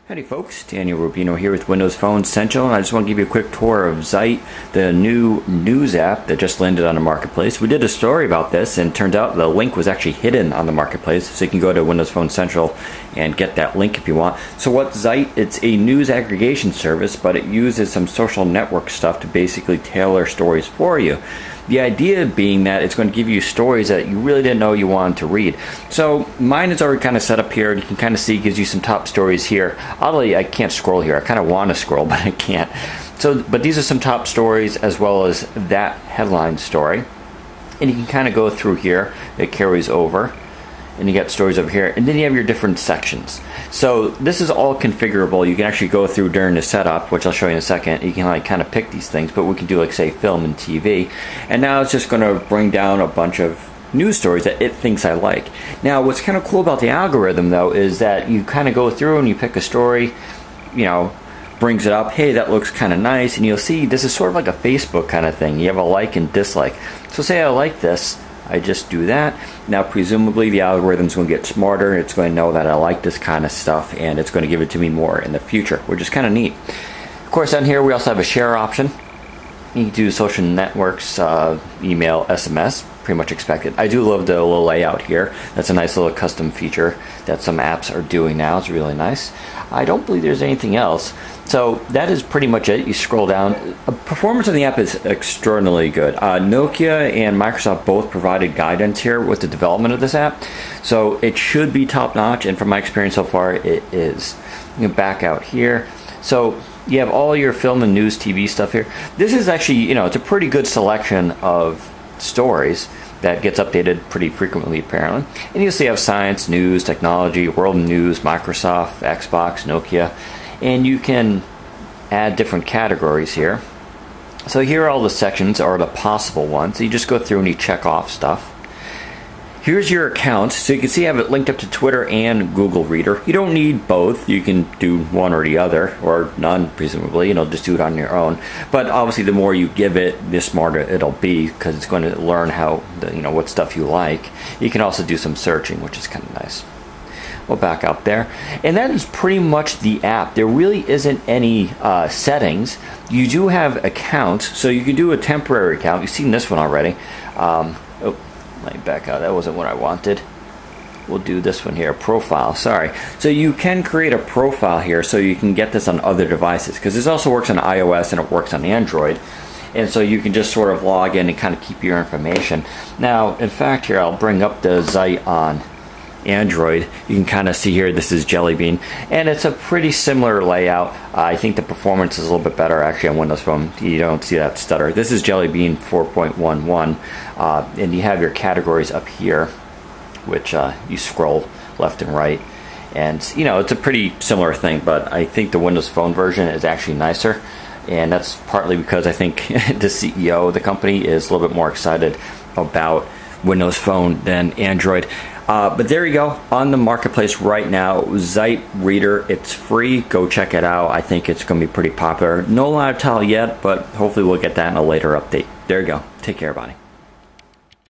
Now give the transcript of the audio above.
Howdy folks, Daniel Rubino here with Windows Phone Central, and I just want to give you a quick tour of Zite, the new news app that just landed on the marketplace. We did a story about this, and it turned out the link was actually hidden on the marketplace, so you can go to Windows Phone Central and get that link if you want. So what's Zite? It's a news aggregation service, but it uses some social network stuff to basically tailor stories for you. The idea being that it's going to give you stories that you really didn't know you wanted to read. So mine is already kind of set up here, and you can kind of see it gives you some top stories here. Oddly, I can't scroll here. I kind of want to scroll, but I can't. So, but these are some top stories as well as that headline story. And you can kind of go through here. It carries over. And you get stories over here, and then you have your different sections. So this is all configurable. You can actually go through during the setup, which I'll show you in a second. You can like kind of pick these things, but we can do like say film and TV. And now it's just going to bring down a bunch of news stories that it thinks I like. Now what's kind of cool about the algorithm though is that you kind of go through and you pick a story, you know, brings it up, hey, that looks kind of nice, and you'll see this is sort of like a Facebook kind of thing. You have a like and dislike. So say I like this, I just do that. Now presumably the algorithm's going to get smarter. It's going to know that I like this kind of stuff, and it's going to give it to me more in the future, which is kind of neat. Of course, down here we also have a share option. You can do social networks, email, SMS, pretty much expected. I do love the little layout here. That's a nice little custom feature that some apps are doing now. It's really nice. I don't believe there's anything else. So that is pretty much it. You scroll down. Performance on the app is extraordinarily good. Nokia and Microsoft both provided guidance here with the development of this app. So it should be top notch, and from my experience so far, it is. You can back out here. So you have all your film and news TV stuff here. This is actually, you know, it's a pretty good selection of stories that gets updated pretty frequently apparently. And you'll see you have science, news, technology, world news, Microsoft, Xbox, Nokia, and you can add different categories here. So here are all the sections, or the possible ones. You just go through and you check off stuff. Here's your account, so you can see I have it linked up to Twitter and Google Reader. You don't need both. You can do one or the other, or none, presumably. You know, just do it on your own. But obviously, the more you give it, the smarter it'll be, because it's going to learn how, you know, what stuff you like. You can also do some searching, which is kind of nice. We'll back out there, and that is pretty much the app. There really isn't any settings. You do have accounts, so you can do a temporary account. You've seen this one already. Let me back out. That wasn't what I wanted. We'll do this one here, profile. Sorry. So you can create a profile here, so you can get this on other devices, because this also works on iOS and it works on Android. And so you can just sort of log in and kind of keep your information. Now, in fact, here I'll bring up the Zite on Android. You can kind of see here this is Jelly Bean, and it's a pretty similar layout. I think the performance is a little bit better actually on Windows Phone. You don't see that stutter. This is Jelly Bean 4.11, and you have your categories up here, which you scroll left and right, and you know, it's a pretty similar thing, but I think the Windows Phone version is actually nicer, and that's partly because I think the CEO of the company is a little bit more excited about Windows Phone than Android. But there you go, on the marketplace right now, Zite Reader. It's free. Go check it out. I think it's going to be pretty popular. No live tile yet, but hopefully we'll get that in a later update. There you go. Take care, everybody.